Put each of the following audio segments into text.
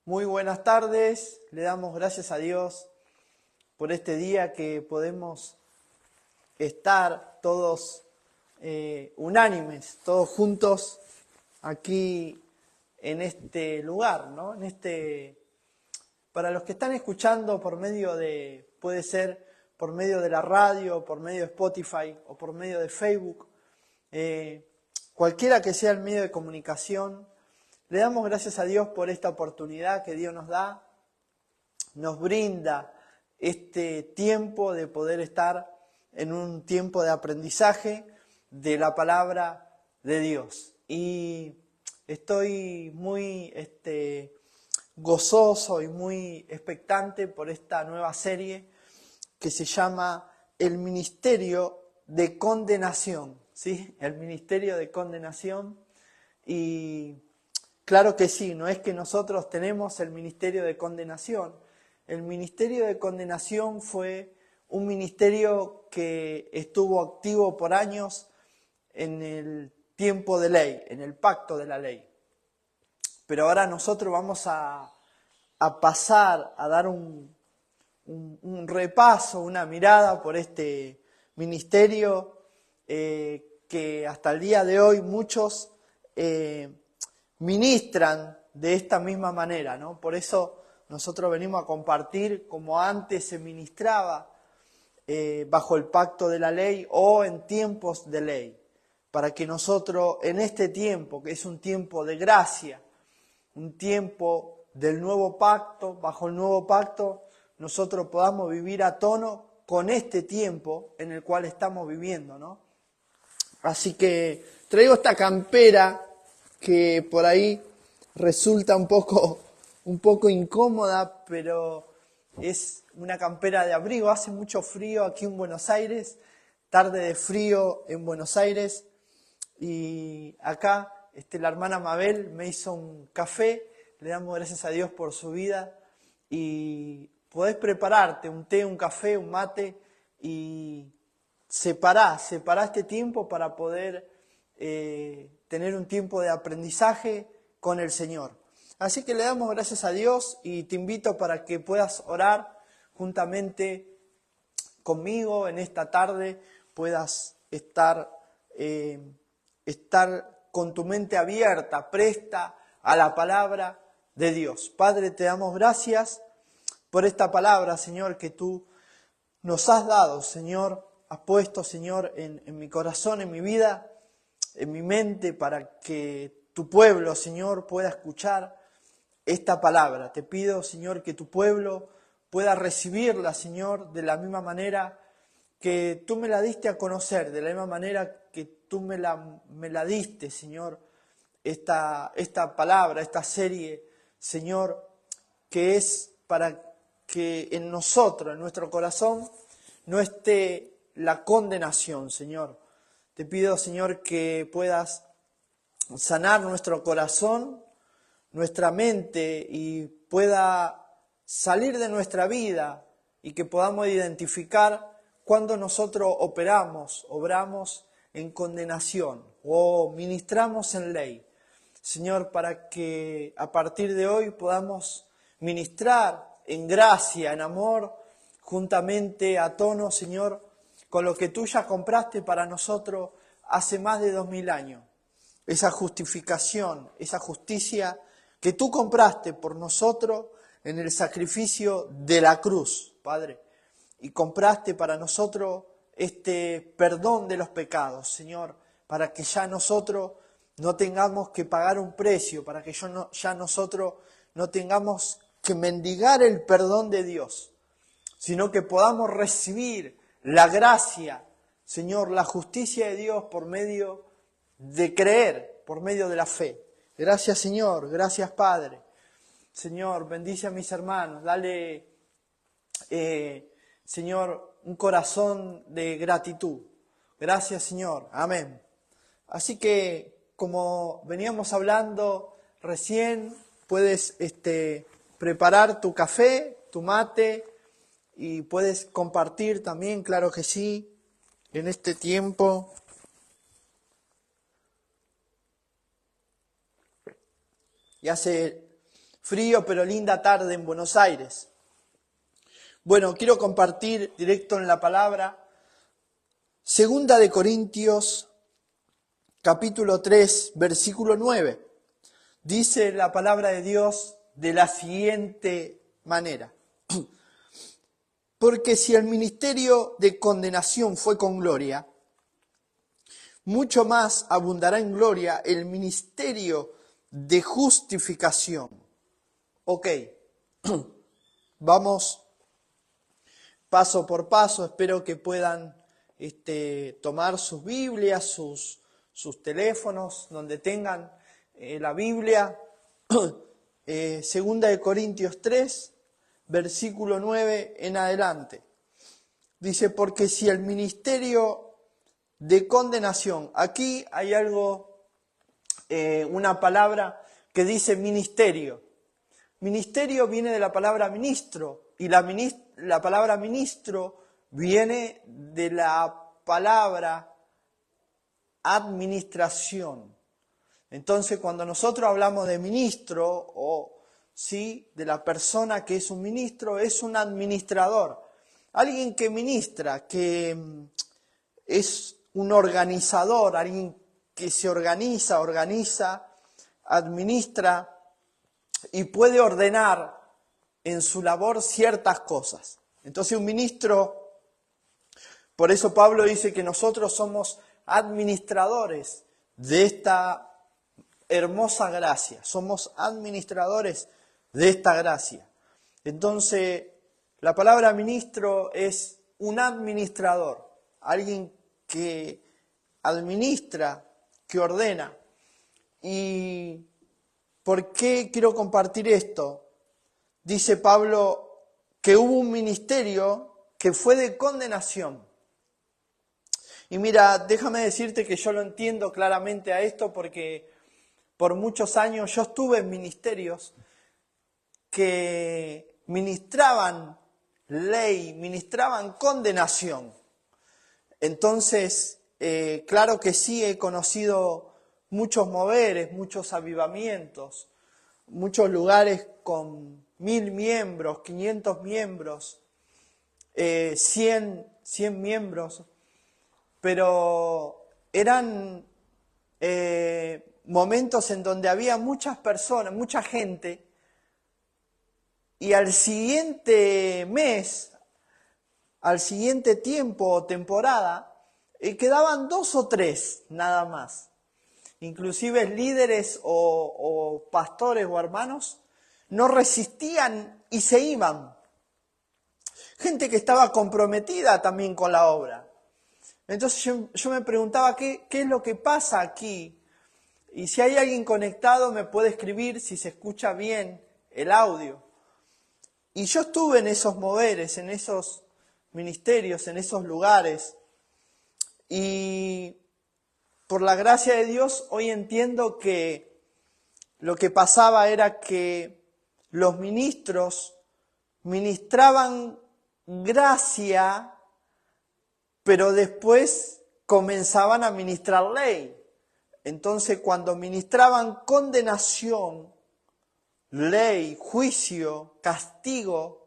Muy buenas tardes, le damos gracias a Dios por este día que podemos estar todos unánimes, todos juntos aquí en este lugar, ¿no? Para los que están escuchando por medio puede ser por medio de la radio, por medio de Spotify o por medio de Facebook, cualquiera que sea el medio de comunicación, le damos gracias a Dios por esta oportunidad que Dios nos da, nos brinda este tiempo de poder estar en un tiempo de aprendizaje de la palabra de Dios. Y estoy muy gozoso y muy expectante por esta nueva serie que se llama El Ministerio de Condenación, ¿sí? El Ministerio de Condenación. Y claro que sí, no es que nosotros tenemos el ministerio de condenación. El ministerio de condenación fue un ministerio que estuvo activo por años en el tiempo de ley, en el pacto de la ley. Pero ahora nosotros vamos a pasar a dar un repaso, una mirada por este ministerio que hasta el día de hoy muchos ministran de esta misma manera, ¿no? Por eso nosotros venimos a compartir como antes se ministraba bajo el pacto de la ley o en tiempos de ley, para que nosotros en este tiempo, que es un tiempo de gracia, un tiempo del nuevo pacto, bajo el nuevo pacto, nosotros podamos vivir a tono con este tiempo en el cual estamos viviendo, ¿no? Así que traigo esta campera que por ahí resulta un poco incómoda, pero es una campera de abrigo. Hace mucho frío aquí en Buenos Aires, tarde de frío en Buenos Aires, y acá la hermana Mabel me hizo un café. Le damos gracias a Dios por su vida, y podés prepararte un té, un café, un mate, y separá este tiempo para poder tener un tiempo de aprendizaje con el Señor. Así que le damos gracias a Dios y te invito para que puedas orar juntamente conmigo en esta tarde, puedas estar con tu mente abierta, presta a la palabra de Dios. Padre, te damos gracias por esta palabra, Señor, que tú nos has dado, Señor, has puesto, Señor, en mi corazón, en mi vida, en mi mente, para que tu pueblo, Señor, pueda escuchar esta palabra. Te pido, Señor, que tu pueblo pueda recibirla, Señor, de la misma manera que tú me la diste a conocer, de la misma manera que tú me la diste, Señor, esta palabra, esta serie, Señor, que es para que en nosotros, en nuestro corazón, no esté la condenación, Señor. Te pido, Señor, que puedas sanar nuestro corazón, nuestra mente, y pueda salir de nuestra vida y que podamos identificar cuando nosotros obramos en condenación o ministramos en ley. Señor, para que a partir de hoy podamos ministrar en gracia, en amor, juntamente a tono, Señor, con lo que tú ya compraste para nosotros hace más de 2000 años. Esa justificación, esa justicia que tú compraste por nosotros en el sacrificio de la cruz, Padre. Y compraste para nosotros este perdón de los pecados, Señor, para que ya nosotros no tengamos que pagar un precio, para que ya nosotros no tengamos que mendigar el perdón de Dios, sino que podamos recibir la gracia, Señor, la justicia de Dios por medio de creer, por medio de la fe. Gracias, Señor, gracias, Padre. Señor, bendice a mis hermanos, dale, Señor, un corazón de gratitud. Gracias, Señor, amén. Así que, como veníamos hablando recién, puedes preparar tu café, tu mate, y puedes compartir también, claro que sí, en este tiempo. Y hace frío pero linda tarde en Buenos Aires. Bueno, quiero compartir directo en la palabra. Segunda de Corintios, capítulo 3, versículo 9. Dice la palabra de Dios de la siguiente manera. Porque si el ministerio de condenación fue con gloria, mucho más abundará en gloria el ministerio de justificación. Ok, vamos paso por paso, espero que puedan tomar sus Biblias, sus teléfonos, donde tengan la Biblia. Segunda de Corintios 3, versículo 9 en adelante. Dice, porque si el ministerio de condenación, aquí hay algo, una palabra que dice ministerio. Ministerio viene de la palabra ministro, y la palabra ministro viene de la palabra administración. Entonces, cuando nosotros hablamos de ministro, o sí, de la persona que es un ministro, es un administrador. Alguien que ministra, que es un organizador, alguien que se organiza, administra y puede ordenar en su labor ciertas cosas. Entonces un ministro, por eso Pablo dice que nosotros somos administradores de esta hermosa gracia, somos administradores de esta gracia. Entonces, la palabra ministro es un administrador, alguien que administra, que ordena. ¿Y por qué quiero compartir esto? Dice Pablo que hubo un ministerio que fue de condenación. Y mira, déjame decirte que yo lo entiendo claramente a esto porque por muchos años yo estuve en ministerios que ministraban ley, ministraban condenación. Entonces, claro que sí, he conocido muchos moveres, muchos avivamientos, muchos lugares con 1000 miembros, 500 miembros, 100 miembros, pero eran momentos en donde había muchas personas, mucha gente, y al siguiente mes, al siguiente tiempo o temporada, quedaban 2 o 3 nada más. Inclusive líderes o pastores o hermanos no resistían y se iban. Gente que estaba comprometida también con la obra. Entonces yo me preguntaba ¿qué es lo que pasa aquí? Y si hay alguien conectado me puede escribir si se escucha bien el audio. Y yo estuve en esos moveres, en esos ministerios, en esos lugares. Y por la gracia de Dios hoy entiendo que lo que pasaba era que los ministros ministraban gracia, pero después comenzaban a ministrar ley. Entonces cuando ministraban condenación, ley, juicio, castigo,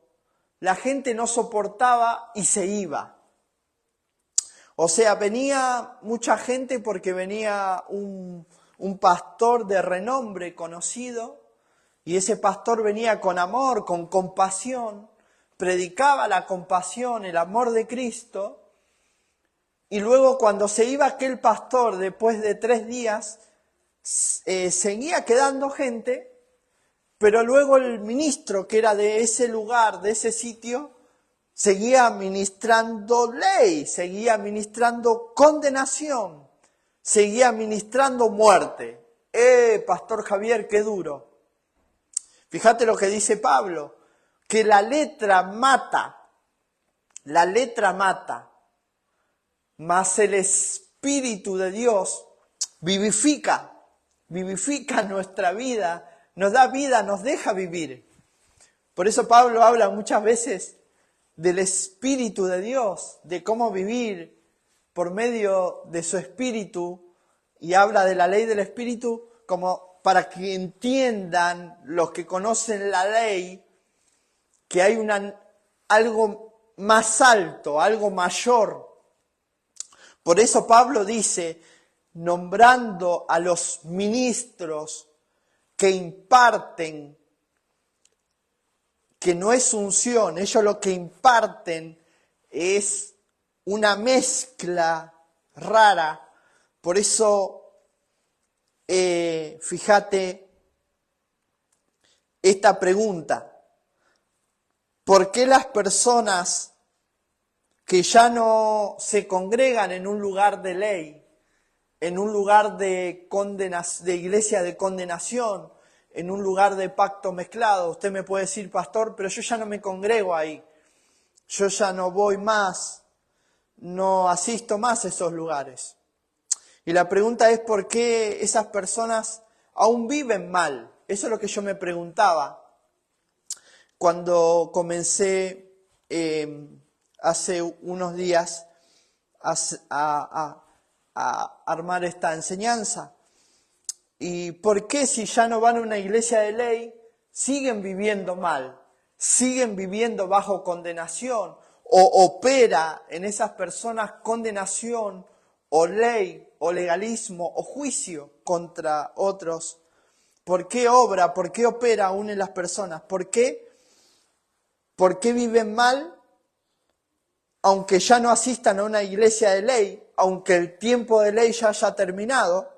la gente no soportaba y se iba. O sea, venía mucha gente porque venía un pastor de renombre conocido, y ese pastor venía con amor, con compasión, predicaba la compasión, el amor de Cristo, y luego cuando se iba aquel pastor, después de 3 días, seguía quedando gente, pero luego el ministro que era de ese lugar, de ese sitio, seguía ministrando ley, seguía ministrando condenación, seguía ministrando muerte. Pastor Javier, qué duro. Fíjate lo que dice Pablo, que la letra mata, mas el Espíritu de Dios vivifica nuestra vida, nos da vida, nos deja vivir. Por eso Pablo habla muchas veces del Espíritu de Dios, de cómo vivir por medio de su Espíritu, y habla de la ley del Espíritu como para que entiendan los que conocen la ley que hay algo más alto, algo mayor. Por eso Pablo dice, nombrando a los ministros que imparten, que no es unción, ellos lo que imparten es una mezcla rara. Por eso, fíjate esta pregunta. ¿Por qué las personas que ya no se congregan en un lugar de ley, en un lugar de iglesia de condenación, en un lugar de pacto mezclado? Usted me puede decir, pastor, pero yo ya no me congrego ahí, yo ya no voy más, no asisto más a esos lugares. Y la pregunta es, ¿por qué esas personas aún viven mal? Eso es lo que yo me preguntaba cuando comencé hace unos días a armar esta enseñanza. ¿Y por qué, si ya no van a una iglesia de ley, siguen viviendo mal? Siguen viviendo bajo condenación, o opera en esas personas condenación, o ley, o legalismo, o juicio contra otros. ¿Por qué obra? ¿Por qué opera aún en las personas? ¿Por qué? ¿Por qué viven mal? Aunque ya no asistan a una iglesia de ley, aunque el tiempo de ley ya haya terminado,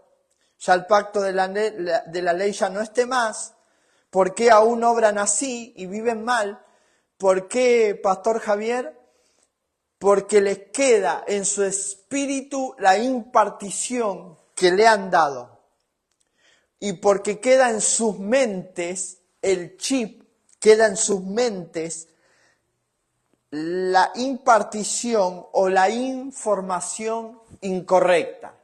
ya el pacto de la ley ya no esté más. ¿Por qué aún obran así y viven mal? ¿Por qué, Pastor Javier? Porque les queda en su espíritu la impartición que le han dado. Y porque queda en sus mentes el chip, queda en sus mentes la impartición o la información incorrecta.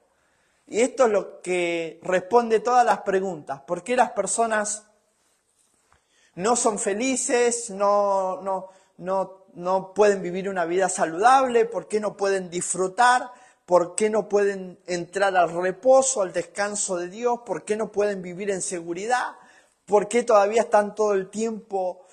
Y esto es lo que responde todas las preguntas. ¿Por qué las personas no son felices, no pueden vivir una vida saludable? ¿Por qué no pueden disfrutar? ¿Por qué no pueden entrar al reposo, al descanso de Dios? ¿Por qué no pueden vivir en seguridad? ¿Por qué todavía están todo el tiempo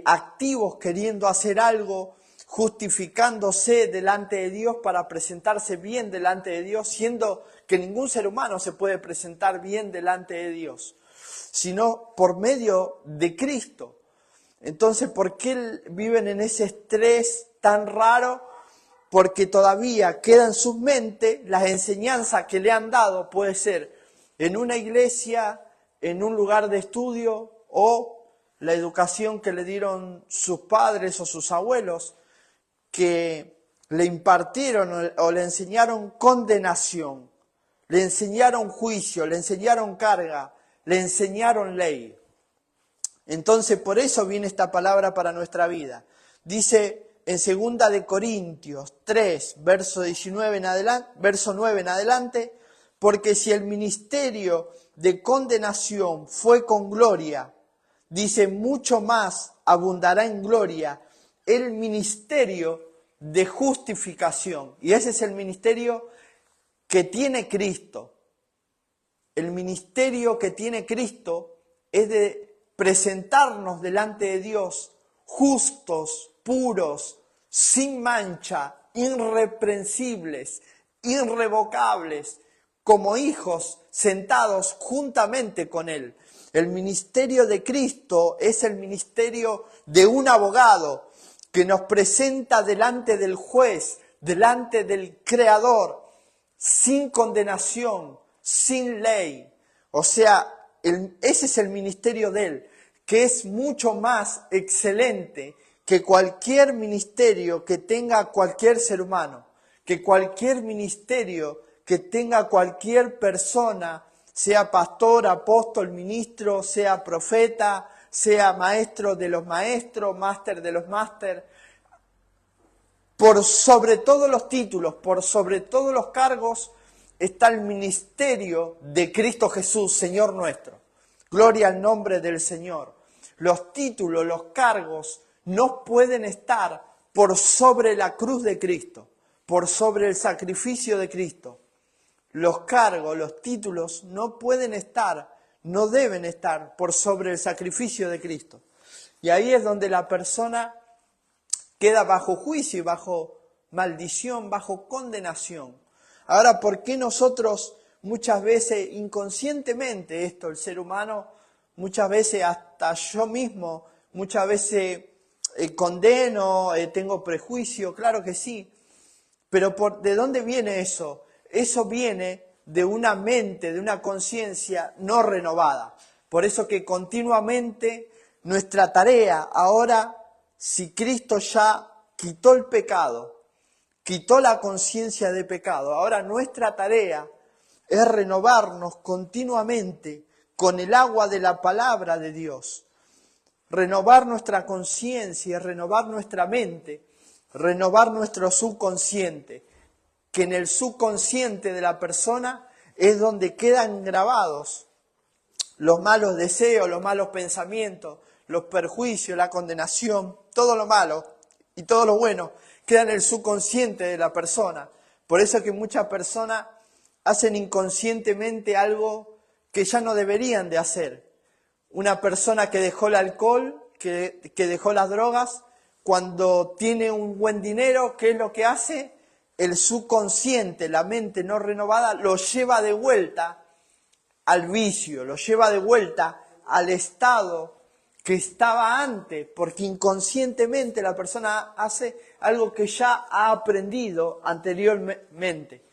activos queriendo hacer algo, justificándose delante de Dios para presentarse bien delante de Dios, siendo que ningún ser humano se puede presentar bien delante de Dios, sino por medio de Cristo? Entonces, ¿por qué viven en ese estrés tan raro? Porque todavía queda en sus mentes las enseñanzas que le han dado, puede ser en una iglesia, en un lugar de estudio, o la educación que le dieron sus padres o sus abuelos, que le impartieron o le enseñaron condenación, le enseñaron juicio, le enseñaron carga, le enseñaron ley. Entonces, por eso viene esta palabra para nuestra vida. Dice en 2 de Corintios 3, verso 9 en adelante, porque si el ministerio de condenación fue con gloria, dice, mucho más abundará en gloria el ministerio de justificación. Y ese es el ministerio que tiene Cristo. El ministerio que tiene Cristo es de presentarnos delante de Dios justos, puros, sin mancha, irreprensibles, irrevocables, como hijos sentados juntamente con Él. El ministerio de Cristo es el ministerio de un abogado que nos presenta delante del juez, delante del Creador, sin condenación, sin ley. O sea, ese es el ministerio de Él, que es mucho más excelente que cualquier ministerio que tenga cualquier ser humano, que cualquier ministerio que tenga cualquier persona, sea pastor, apóstol, ministro, sea profeta, sea maestro de los maestros, máster de los máster. Por sobre todos los títulos, por sobre todos los cargos, está el ministerio de Cristo Jesús, Señor nuestro. Gloria al nombre del Señor. Los títulos, los cargos, no pueden estar por sobre la cruz de Cristo, por sobre el sacrificio de Cristo. Los cargos, los títulos no pueden estar no deben estar por sobre el sacrificio de Cristo. Y ahí es donde la persona queda bajo juicio y bajo maldición, bajo condenación. Ahora, ¿por qué nosotros muchas veces inconscientemente el ser humano, muchas veces hasta yo mismo, muchas veces condeno, tengo prejuicio? Claro que sí, pero ¿de dónde viene eso? Eso viene de una mente, de una conciencia no renovada. Por eso que continuamente nuestra tarea ahora, si Cristo ya quitó el pecado, quitó la conciencia de pecado, ahora nuestra tarea es renovarnos continuamente con el agua de la palabra de Dios. Renovar nuestra conciencia, renovar nuestra mente, renovar nuestro subconsciente, que en el subconsciente de la persona es donde quedan grabados los malos deseos, los malos pensamientos, los perjuicios, la condenación, todo lo malo y todo lo bueno queda en el subconsciente de la persona. Por eso es que muchas personas hacen inconscientemente algo que ya no deberían de hacer. Una persona que dejó el alcohol, que dejó las drogas, cuando tiene un buen dinero, ¿qué es lo que hace? El subconsciente, la mente no renovada, lo lleva de vuelta al vicio, lo lleva de vuelta al estado que estaba antes, porque inconscientemente la persona hace algo que ya ha aprendido anteriormente.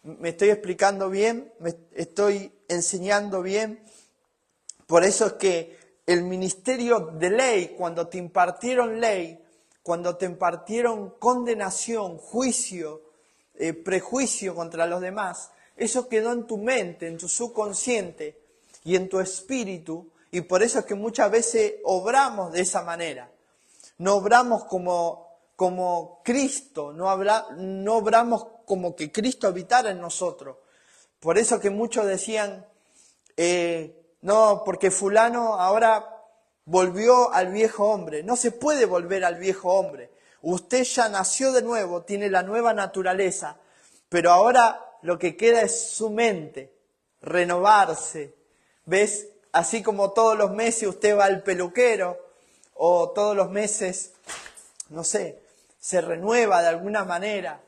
¿Me estoy explicando bien? ¿Me estoy enseñando bien? Por eso es que el ministerio de ley, cuando te impartieron ley, cuando te impartieron condenación, juicio, prejuicio contra los demás, eso quedó en tu mente, en tu subconsciente y en tu espíritu, y por eso es que muchas veces obramos de esa manera. No obramos como Cristo, no obramos como que Cristo habitara en nosotros. Por eso que muchos decían, no, porque fulano ahora volvió al viejo hombre. No se puede volver al viejo hombre. Usted ya nació de nuevo, tiene la nueva naturaleza, pero ahora lo que queda es su mente, renovarse. ¿Ves? Así como todos los meses usted va al peluquero o todos los meses, no sé, se renueva de alguna manera,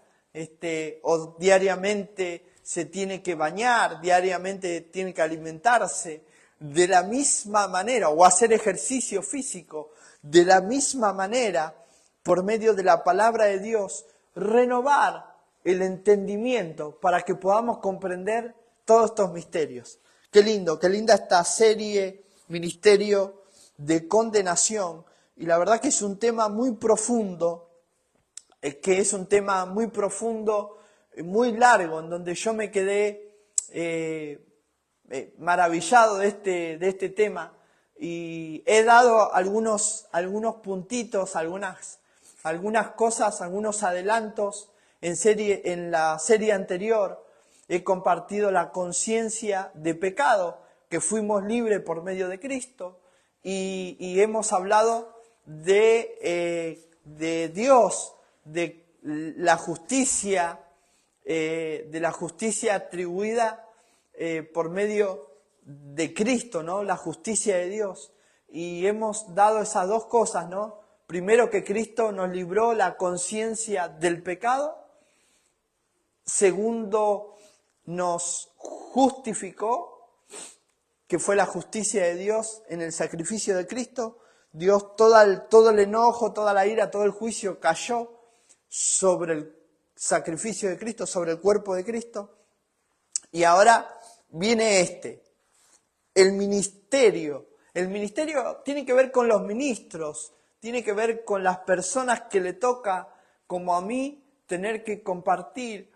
o diariamente se tiene que bañar, diariamente tiene que alimentarse, de la misma manera, o hacer ejercicio físico, de la misma manera, por medio de la palabra de Dios, renovar el entendimiento para que podamos comprender todos estos misterios. Qué lindo, qué linda esta serie, Ministerio de Condenación, y la verdad que es un tema muy profundo, muy largo, en donde yo me quedé maravillado de este tema, y he dado algunos puntitos, algunas cosas, algunos adelantos en la serie anterior. He compartido la conciencia de pecado, que fuimos libres por medio de Cristo, y hemos hablado de Dios, de la justicia atribuida por medio de Cristo, ¿no? La justicia de Dios. Y hemos dado esas dos cosas, ¿no? Primero, que Cristo nos libró la conciencia del pecado. Segundo, nos justificó, que fue la justicia de Dios en el sacrificio de Cristo. Dios, todo el enojo, toda la ira, todo el juicio cayó sobre el sacrificio de Cristo, sobre el cuerpo de Cristo. Y ahora viene el ministerio. El ministerio tiene que ver con los ministros, tiene que ver con las personas que le toca, como a mí, tener que compartir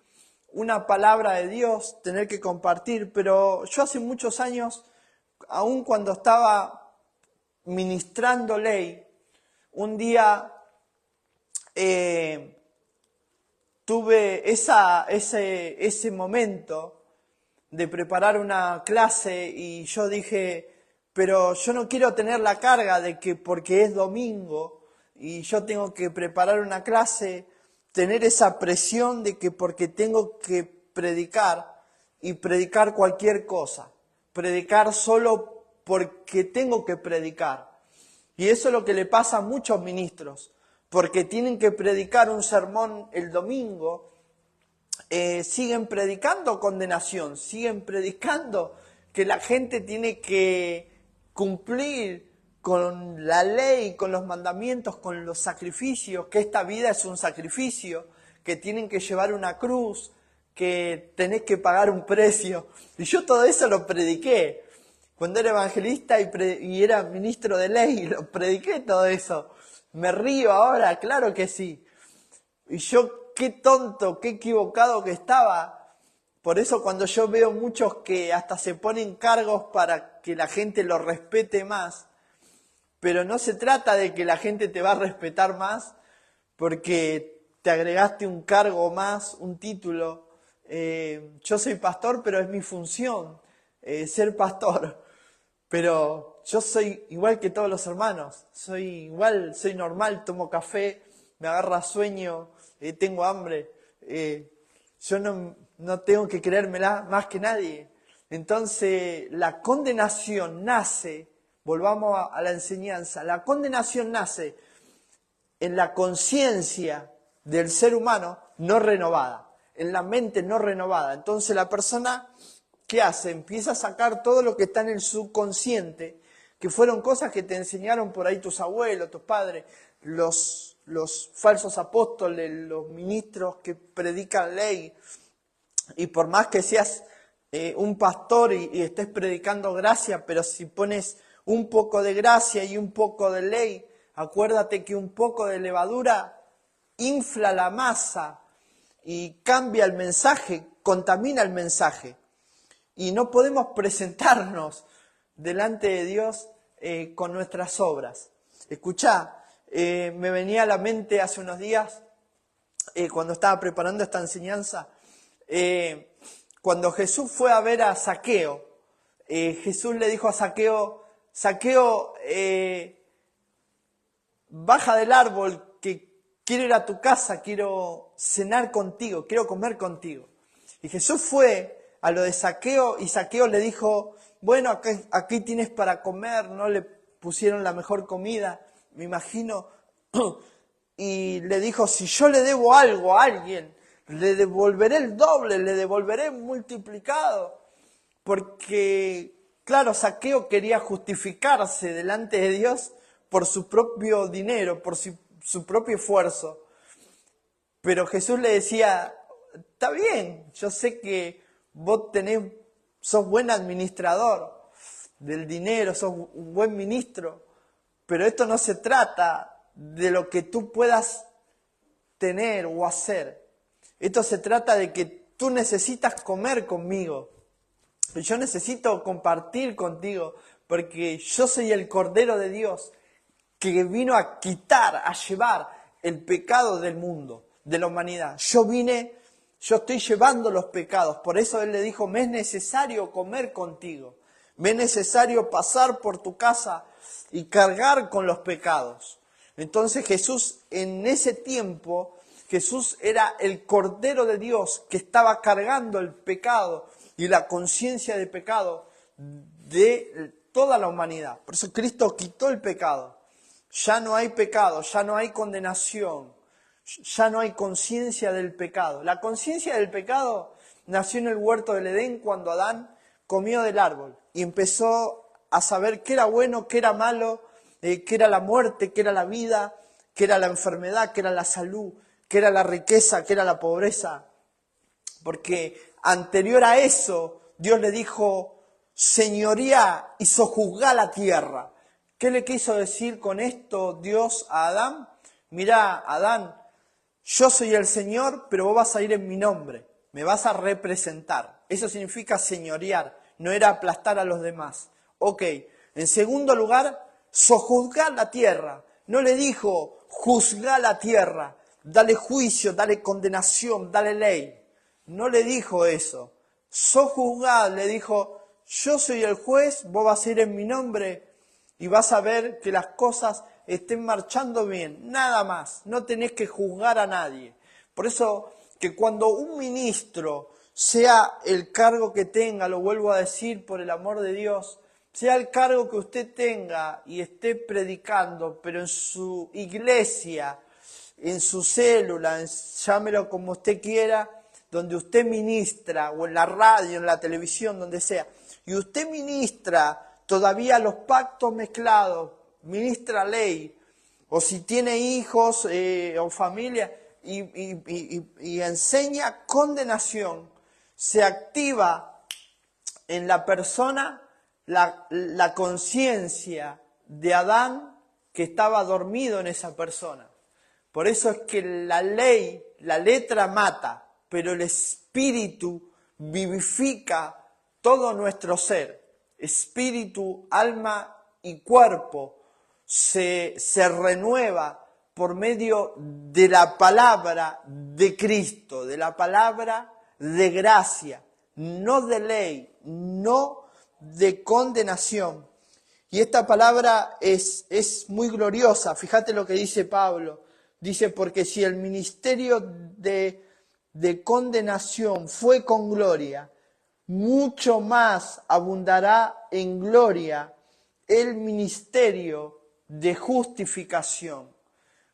una palabra de Dios, tener que compartir. Pero yo hace muchos años, aun cuando estaba ministrando ley, un día tuve ese momento de preparar una clase, y yo dije, pero yo no quiero tener la carga de que porque es domingo y yo tengo que preparar una clase, tener esa presión de que porque tengo que predicar y predicar cualquier cosa. predicar solo porque tengo que predicar. Y eso es lo que le pasa a muchos ministros, porque tienen que predicar un sermón el domingo, siguen predicando condenación, siguen predicando que la gente tiene que cumplir con la ley, con los mandamientos, con los sacrificios, que esta vida es un sacrificio, que tienen que llevar una cruz, que tenés que pagar un precio. Y yo todo eso lo prediqué. Cuando era evangelista y era ministro de ley, lo prediqué todo eso. Me río ahora, claro que sí. Y yo, qué tonto, qué equivocado que estaba. Por eso cuando yo veo muchos que hasta se ponen cargos para que la gente los respete más, pero no se trata de que la gente te va a respetar más porque te agregaste un cargo más, un título. Yo soy pastor, pero es mi función ser pastor. Pero yo soy igual que todos los hermanos, soy igual, soy normal, tomo café, me agarra sueño, tengo hambre. Yo no tengo que creérmela más que nadie. Entonces la condenación nace, volvamos a la enseñanza, la condenación nace en la conciencia del ser humano no renovada, en la mente no renovada. Entonces la persona, ¿qué hace? Empieza a sacar todo lo que está en el subconsciente, que fueron cosas que te enseñaron por ahí tus abuelos, tus padres, los falsos apóstoles, los ministros que predican ley. Y por más que seas un pastor y estés predicando gracia, pero si pones un poco de gracia y un poco de ley, acuérdate que un poco de levadura infla la masa y cambia el mensaje, contamina el mensaje. Y no podemos presentarnos delante de Dios con nuestras obras. Escuchá, me venía a la mente hace unos días, cuando estaba preparando esta enseñanza, cuando Jesús fue a ver a Zaqueo, Jesús le dijo a Zaqueo, Zaqueo, baja del árbol, que quiero ir a tu casa, quiero cenar contigo, quiero comer contigo. Y Jesús fue a lo de Zaqueo y Zaqueo le dijo, bueno, aquí tienes para comer, no le pusieron la mejor comida, me imagino, y le dijo, si yo le debo algo a alguien, le devolveré el doble, le devolveré multiplicado, porque, claro, Zaqueo quería justificarse delante de Dios por su propio dinero, por su propio esfuerzo, pero Jesús le decía, está bien, yo sé que vos sos buen administrador del dinero, sos un buen ministro, pero esto no se trata de lo que tú puedas tener o hacer. Esto se trata de que tú necesitas comer conmigo. Yo necesito compartir contigo, porque yo soy el Cordero de Dios que vino a quitar, a llevar el pecado del mundo, de la humanidad. Yo estoy llevando los pecados. Por eso Él le dijo, me es necesario comer contigo. Me es necesario pasar por tu casa y cargar con los pecados. Entonces Jesús, en ese tiempo, Jesús era el Cordero de Dios que estaba cargando el pecado y la conciencia de pecado de toda la humanidad. Por eso Cristo quitó el pecado. Ya no hay pecado, ya no hay condenación. Ya no hay conciencia del pecado. La conciencia del pecado nació en el huerto del Edén cuando Adán comió del árbol y empezó a saber qué era bueno, qué era malo, qué era la muerte, qué era la vida, qué era la enfermedad, qué era la salud, qué era la riqueza, qué era la pobreza. Porque anterior a eso, Dios le dijo, señoría y sojuzgá la tierra. ¿Qué le quiso decir con esto Dios a Adán? Mirá, Adán, yo soy el Señor, pero vos vas a ir en mi nombre, me vas a representar. Eso significa señorear, no era aplastar a los demás. Ok, en segundo lugar, sojuzgar la tierra. No le dijo, juzgá la tierra, dale juicio, dale condenación, dale ley. No le dijo eso. Sojuzgar, le dijo, yo soy el juez, vos vas a ir en mi nombre y vas a ver que las cosas estén marchando bien, nada más, no tenés que juzgar a nadie. Por eso que cuando un ministro sea el cargo que tenga, lo vuelvo a decir por el amor de Dios, sea el cargo que usted tenga y esté predicando, pero en su iglesia, en su célula, llámelo como usted quiera, donde usted ministra, o en la radio, en la televisión, donde sea, y usted ministra todavía los pactos mezclados, ministra ley, o si tiene hijos o familia, y enseña condenación, se activa en la persona la conciencia de Adán que estaba dormido en esa persona. Por eso es que la ley, la letra mata, pero el espíritu vivifica todo nuestro ser. Espíritu, alma y cuerpo se renueva por medio de la palabra de Cristo, de la palabra de gracia, no de ley, no de condenación. Y esta palabra es muy gloriosa. Fíjate lo que dice Pablo. Dice, porque si el ministerio de condenación fue con gloria, mucho más abundará en gloria el ministerio de justificación.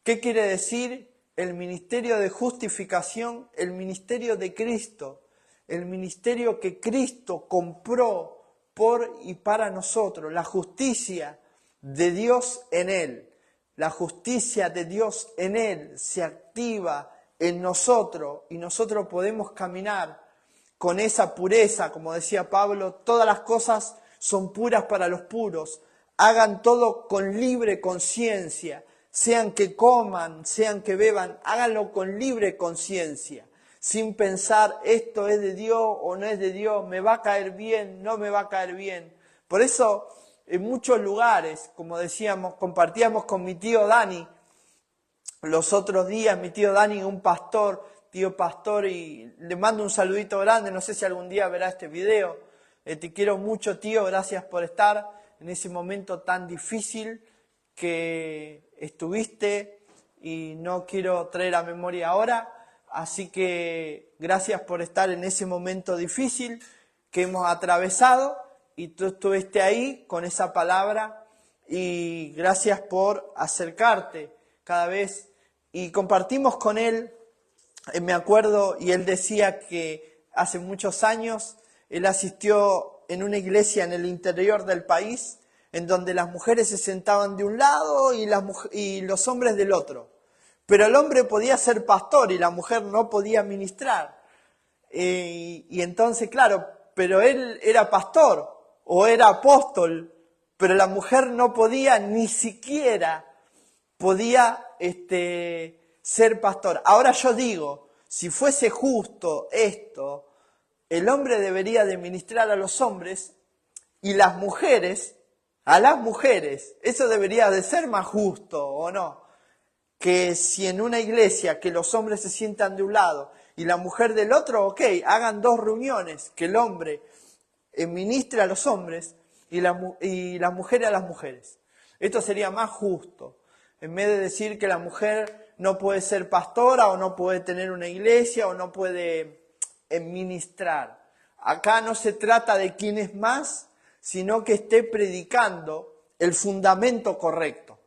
¿Qué quiere decir el ministerio de justificación? El ministerio de Cristo, el ministerio que Cristo compró por y para nosotros, la justicia de Dios en Él. La justicia de Dios en Él se activa en nosotros y nosotros podemos caminar con esa pureza, como decía Pablo, todas las cosas son puras para los puros. Hagan todo con libre conciencia, sean que coman, sean que beban, háganlo con libre conciencia, sin pensar esto es de Dios o no es de Dios, me va a caer bien, no me va a caer bien. Por eso en muchos lugares, como decíamos, compartíamos con mi tío Dani, los otros días, mi tío Dani, un pastor, tío pastor, y le mando un saludito grande, no sé si algún día verá este video. Te quiero mucho, tío, gracias por estar en ese momento tan difícil que estuviste y no quiero traer a memoria ahora. Así que gracias por estar en ese momento difícil que hemos atravesado y tú estuviste ahí con esa palabra y gracias por acercarte cada vez. Y compartimos con él, me acuerdo, y él decía que hace muchos años él asistió en una iglesia en el interior del país en donde las mujeres se sentaban de un lado y los hombres del otro. Pero el hombre podía ser pastor y la mujer no podía ministrar. Y entonces, claro, pero él era pastor o era apóstol, pero la mujer no podía, ni siquiera podía ser pastor. Ahora yo digo, si fuese justo esto, el hombre debería de ministrar a los hombres y las mujeres a las mujeres. Eso debería de ser más justo, ¿o no? Que si en una iglesia que los hombres se sientan de un lado y la mujer del otro, ok, hagan 2 reuniones, que el hombre ministre a los hombres y la mujer a las mujeres. Esto sería más justo, en vez de decir que la mujer no puede ser pastora o no puede tener una iglesia o no puede ministrar. Acá no se trata de quién es más, sino que esté predicando el fundamento correcto.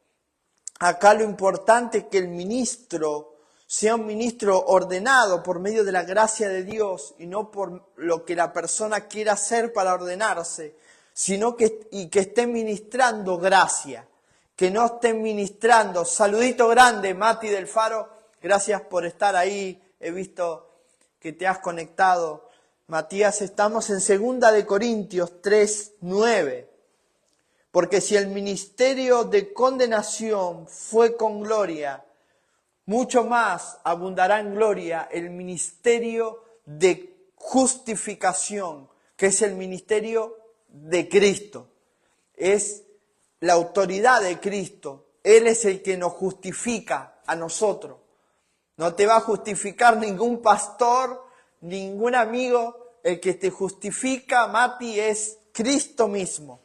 Acá lo importante es que el ministro sea un ministro ordenado por medio de la gracia de Dios y no por lo que la persona quiera hacer para ordenarse, sino que esté ministrando gracia, que no esté ministrando. Saludito grande, Mati del Faro, gracias por estar ahí, he visto que te has conectado. Matías, estamos en 2 de Corintios 3:9. Porque si el ministerio de condenación fue con gloria, mucho más abundará en gloria el ministerio de justificación, que es el ministerio de Cristo. Es la autoridad de Cristo. Él es el que nos justifica a nosotros. No te va a justificar ningún pastor, ningún amigo. El que te justifica, Mati, es Cristo mismo.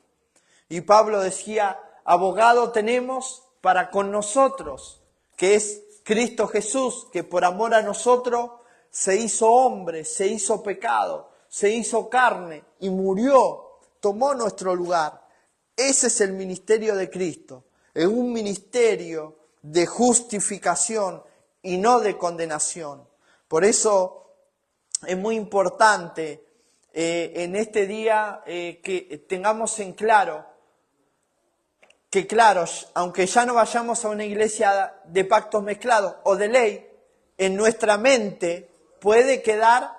Y Pablo decía, abogado tenemos para con nosotros, que es Cristo Jesús, que por amor a nosotros se hizo hombre, se hizo pecado, se hizo carne y murió, tomó nuestro lugar. Ese es el ministerio de Cristo. Es un ministerio de justificación y no de condenación. Por eso es muy importante en este día que tengamos en claro que, claro, aunque ya no vayamos a una iglesia de pactos mezclados o de ley, en nuestra mente puede quedar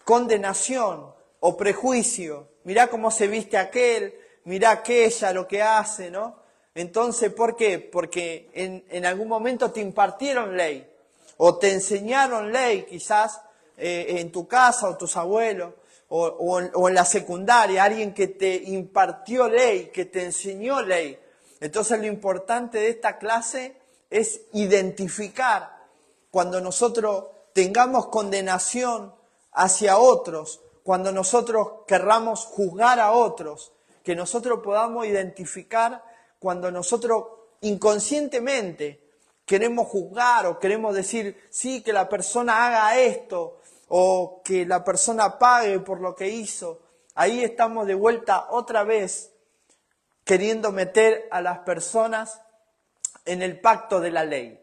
condenación o prejuicio. Mirá cómo se viste aquel, mirá aquella, lo que hace, ¿no? Entonces, ¿por qué? Porque en algún momento te impartieron ley o te enseñaron ley, quizás en tu casa o tus abuelos o en la secundaria, alguien que te impartió ley, que te enseñó ley. Entonces, lo importante de esta clase es identificar cuando nosotros tengamos condenación hacia otros, cuando nosotros querramos juzgar a otros, que nosotros podamos identificar cuando nosotros inconscientemente queremos juzgar o queremos decir, sí, que la persona haga esto o que la persona pague por lo que hizo. Ahí estamos de vuelta otra vez queriendo meter a las personas en el pacto de la ley.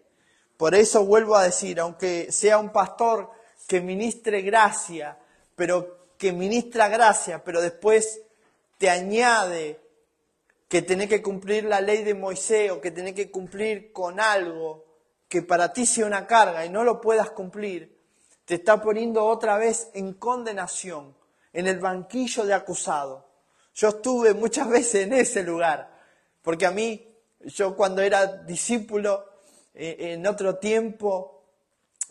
Por eso vuelvo a decir, aunque sea un pastor que ministre gracia, pero que ministra gracia, pero después te añade que tenés que cumplir la ley de Moisés o que tenés que cumplir con algo que para ti sea una carga y no lo puedas cumplir, te está poniendo otra vez en condenación, en el banquillo de acusado. Yo estuve muchas veces en ese lugar, porque a mí, yo cuando era discípulo, en otro tiempo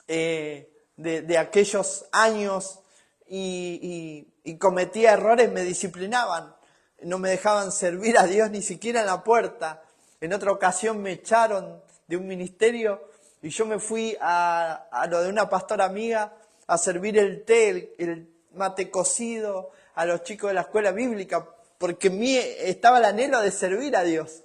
de aquellos años y cometía errores, me disciplinaban. No me dejaban servir a Dios ni siquiera en la puerta. En otra ocasión me echaron de un ministerio y yo me fui a lo de una pastora amiga a servir el té, el mate cocido a los chicos de la escuela bíblica, porque en mí estaba el anhelo de servir a Dios.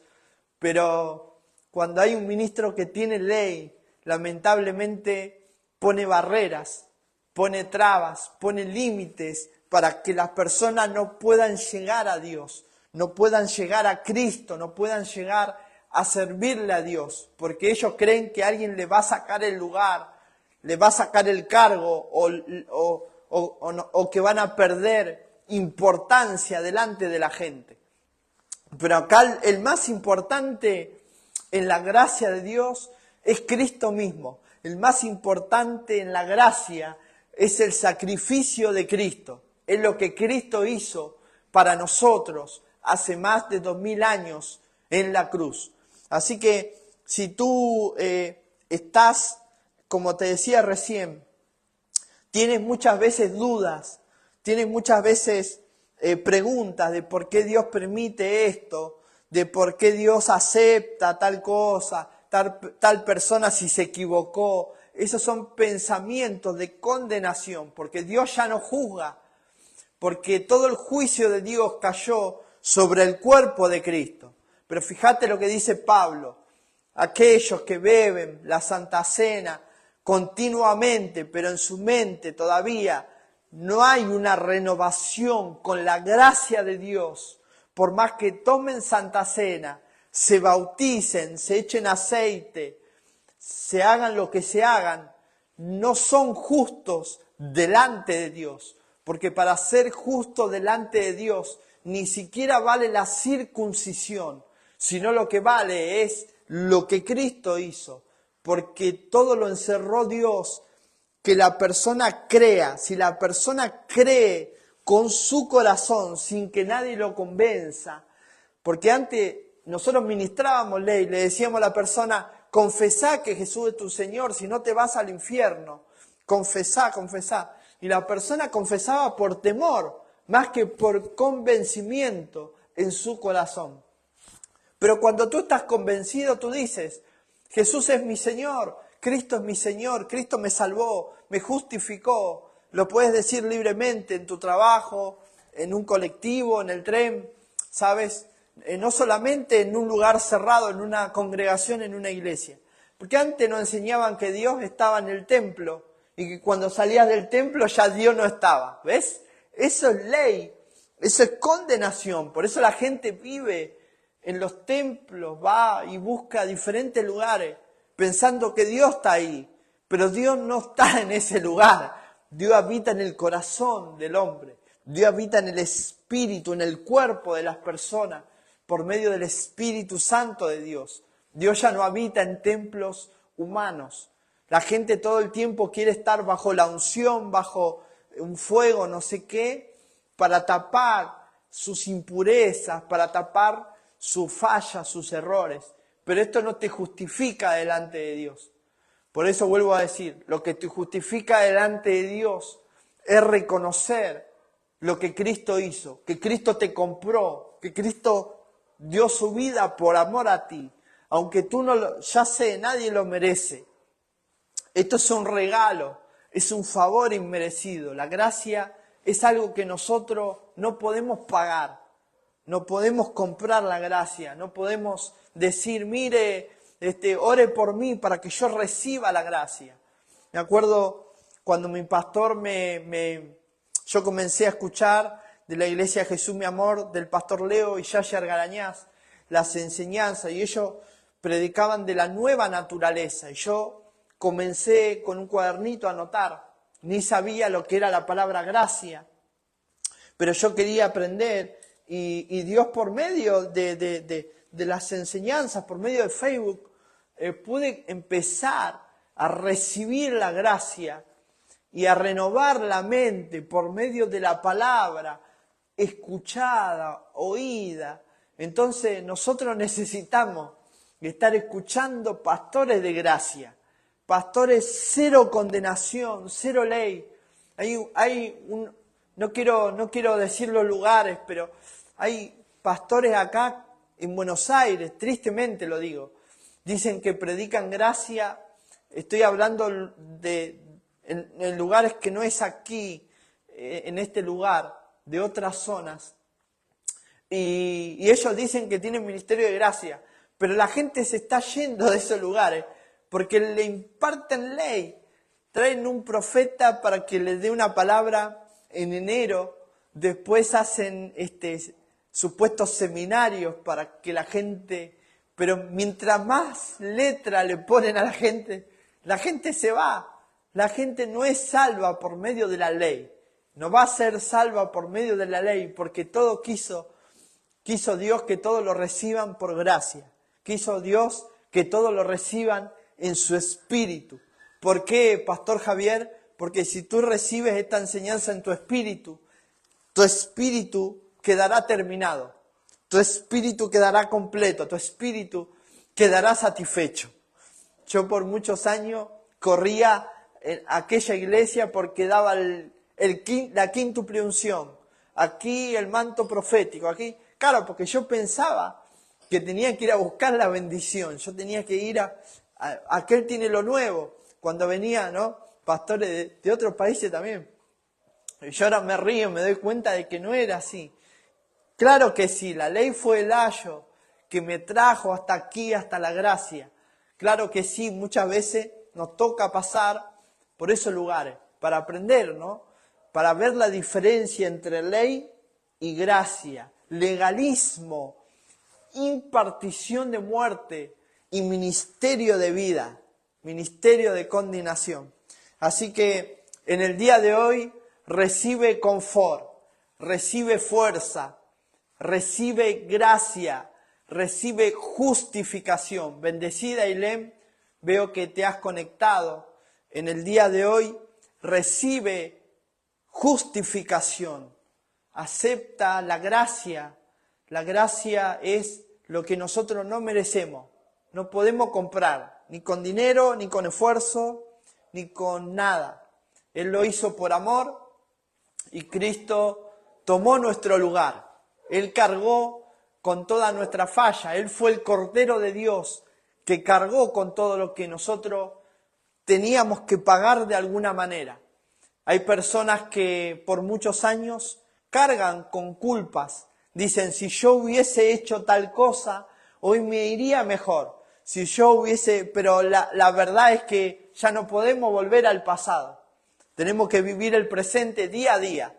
Pero cuando hay un ministro que tiene ley, lamentablemente pone barreras, pone trabas, pone límites para que las personas no puedan llegar a Dios, no puedan llegar a Cristo, no puedan llegar a servirle a Dios, porque ellos creen que alguien le va a sacar el lugar, le va a sacar el cargo o que van a perder importancia delante de la gente. Pero acá el más importante en la gracia de Dios es Cristo mismo. El más importante en la gracia es el sacrificio de Cristo. Es lo que Cristo hizo para nosotros hace más de 2000 años en la cruz. Así que si tú estás, como te decía recién, tienes muchas veces dudas, tienes muchas veces preguntas de por qué Dios permite esto, de por qué Dios acepta tal cosa, tal persona si se equivocó. Esos son pensamientos de condenación, porque Dios ya no juzga, porque todo el juicio de Dios cayó sobre el cuerpo de Cristo. Pero fíjate lo que dice Pablo, aquellos que beben la Santa Cena continuamente, pero en su mente todavía no hay una renovación con la gracia de Dios, por más que tomen Santa Cena, se bauticen, se echen aceite, se hagan lo que se hagan, no son justos delante de Dios, porque para ser justo delante de Dios ni siquiera vale la circuncisión, sino lo que vale es lo que Cristo hizo, porque todo lo encerró Dios, que la persona crea. Si la persona cree con su corazón, sin que nadie lo convenza, porque antes nosotros ministrábamos ley, le decíamos a la persona, confesá que Jesús es tu Señor, si no te vas al infierno, confesá. Y la persona confesaba por temor, más que por convencimiento en su corazón. Pero cuando tú estás convencido, tú dices, Jesús es mi Señor, Cristo es mi Señor, Cristo me salvó, me justificó. Lo puedes decir libremente en tu trabajo, en un colectivo, en el tren, ¿sabes? No solamente en un lugar cerrado, en una congregación, en una iglesia. Porque antes nos enseñaban que Dios estaba en el templo y que cuando salías del templo ya Dios no estaba. ¿Ves? Eso es ley, eso es condenación. Por eso la gente vive en los templos, va y busca diferentes lugares pensando que Dios está ahí. Pero Dios no está en ese lugar. Dios habita en el corazón del hombre. Dios habita en el espíritu, en el cuerpo de las personas, por medio del Espíritu Santo de Dios. Dios ya no habita en templos humanos. La gente todo el tiempo quiere estar bajo la unción, bajo un fuego, no sé qué, para tapar sus impurezas, para tapar sus fallas, sus errores. Pero esto no te justifica delante de Dios. Por eso vuelvo a decir, lo que te justifica delante de Dios es reconocer lo que Cristo hizo, que Cristo te compró, que Cristo dio su vida por amor a ti. Aunque tú no lo, ya sé, nadie lo merece. Esto es un regalo, es un favor inmerecido. La gracia es algo que nosotros no podemos pagar. No podemos comprar la gracia, no podemos decir, mire, ore por mí para que yo reciba la gracia. Me acuerdo cuando mi pastor yo comencé a escuchar de la Iglesia Jesús Mi Amor, del pastor Leo y Yaya Argarañaz, las enseñanzas, y ellos predicaban de la nueva naturaleza. Y yo comencé con un cuadernito a anotar, ni sabía lo que era la palabra gracia, pero yo quería aprender. Y Dios por medio de las enseñanzas, por medio de Facebook, pude empezar a recibir la gracia y a renovar la mente por medio de la palabra escuchada, oída. Entonces nosotros necesitamos estar escuchando pastores de gracia, pastores cero condenación, cero ley. No quiero decir los lugares, pero hay pastores acá en Buenos Aires, tristemente lo digo, dicen que predican gracia. Estoy hablando en lugares que no es aquí, en este lugar, de otras zonas. Y ellos dicen que tienen ministerio de gracia, pero la gente se está yendo de esos lugares porque le imparten ley. Traen un profeta para que les dé una palabra en enero, después hacen supuestos seminarios para que la gente, pero mientras más letra le ponen a la gente se va. La gente no es salva por medio de la ley, no va a ser salva por medio de la ley, porque todo quiso Dios que todo lo reciban por gracia, quiso Dios que todo lo reciban en su espíritu. ¿Por qué, Pastor Javier? Porque si tú recibes esta enseñanza en tu espíritu quedará terminado, tu espíritu quedará completo, tu espíritu quedará satisfecho. Yo por muchos años corría en aquella iglesia porque daba la quíntuple unción, aquí el manto profético, aquí, claro, porque yo pensaba que tenía que ir a buscar la bendición, yo tenía que ir aquel tiene lo nuevo, cuando venía, ¿no?, pastores de otros países también. Y yo ahora me río, me doy cuenta de que no era así. Claro que sí, la ley fue el ayo que me trajo hasta aquí, hasta la gracia. Claro que sí, muchas veces nos toca pasar por esos lugares para aprender, ¿no? Para ver la diferencia entre ley y gracia, legalismo, impartición de muerte y ministerio de vida, ministerio de condenación. Así que en el día de hoy recibe confort, recibe fuerza, recibe gracia, recibe justificación. Bendecida Ailén, veo que te has conectado. En el día de hoy recibe justificación, acepta la gracia. La gracia es lo que nosotros no merecemos, no podemos comprar, ni con dinero, ni con esfuerzo, ni con nada. Él lo hizo por amor y Cristo tomó nuestro lugar. Él cargó con toda nuestra falla. Él fue el Cordero de Dios que cargó con todo lo que nosotros teníamos que pagar de alguna manera. Hay personas que por muchos años cargan con culpas. Dicen, si yo hubiese hecho tal cosa, hoy me iría mejor. Si yo hubiese, pero la verdad es que ya no podemos volver al pasado. Tenemos que vivir el presente día a día.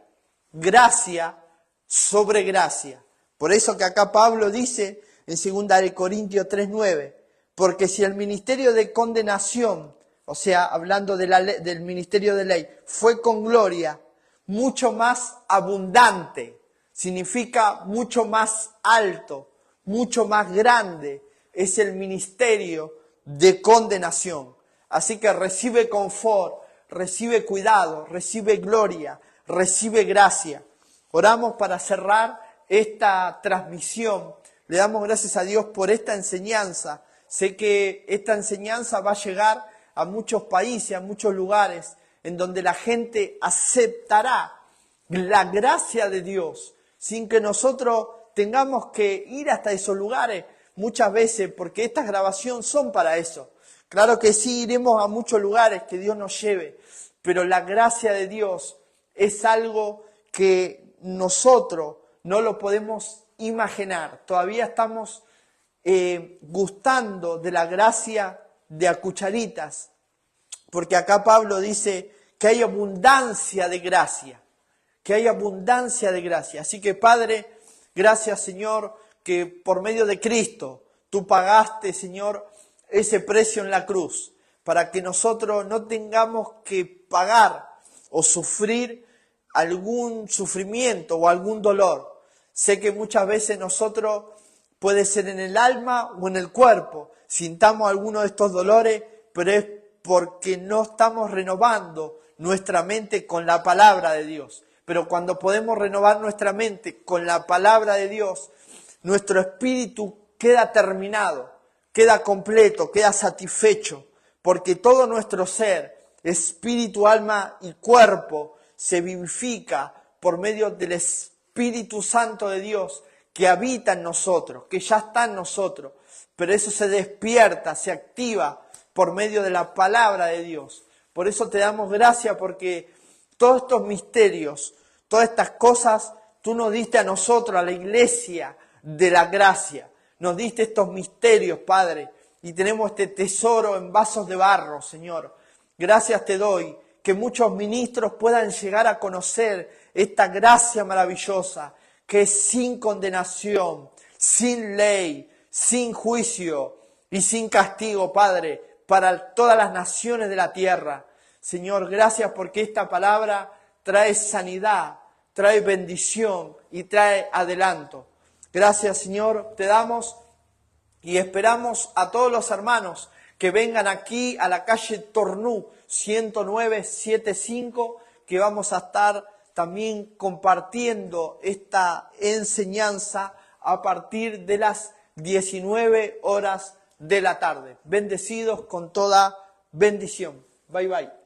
Gracia sobre gracia. Por eso que acá Pablo dice en 2 Corintios 3:9, porque si el ministerio de condenación, o sea, hablando de del ministerio de ley, fue con gloria, mucho más abundante, significa mucho más alto, mucho más grande, es el ministerio de condenación. Así que recibe confort, recibe cuidado, recibe gloria, recibe gracia. Oramos para cerrar esta transmisión. Le damos gracias a Dios por esta enseñanza. Sé que esta enseñanza va a llegar a muchos países, a muchos lugares, en donde la gente aceptará la gracia de Dios, sin que nosotros tengamos que ir hasta esos lugares muchas veces, porque estas grabaciones son para eso. Claro que sí, iremos a muchos lugares que Dios nos lleve, pero la gracia de Dios es algo que nosotros no lo podemos imaginar. Todavía estamos gustando de la gracia de a cucharitas, porque acá Pablo dice que hay abundancia de gracia, que hay abundancia de gracia. Así que Padre, gracias Señor, que por medio de Cristo tú pagaste, Señor, ese precio en la cruz, para que nosotros no tengamos que pagar o sufrir algún sufrimiento o algún dolor. Sé que muchas veces nosotros, puede ser en el alma o en el cuerpo, sintamos alguno de estos dolores, pero es porque no estamos renovando nuestra mente con la palabra de Dios. Pero cuando podemos renovar nuestra mente con la palabra de Dios, nuestro espíritu queda terminado, queda completo, queda satisfecho, porque todo nuestro ser, espíritu, alma y cuerpo, se vivifica por medio del Espíritu Santo de Dios que habita en nosotros, que ya está en nosotros, pero eso se despierta, se activa por medio de la palabra de Dios. Por eso te damos gracias, porque todos estos misterios, todas estas cosas, tú nos diste a nosotros, a la iglesia de la gracia. Nos diste estos misterios, Padre, y tenemos este tesoro en vasos de barro, Señor. Gracias te doy, que muchos ministros puedan llegar a conocer esta gracia maravillosa, que es sin condenación, sin ley, sin juicio y sin castigo, Padre, para todas las naciones de la tierra. Señor, gracias porque esta palabra trae sanidad, trae bendición y trae adelanto. Gracias, Señor, te damos y esperamos a todos los hermanos que vengan aquí a la calle Tornú 10975, que vamos a estar también compartiendo esta enseñanza a partir de las 19 horas de la tarde. Bendecidos con toda bendición. Bye bye.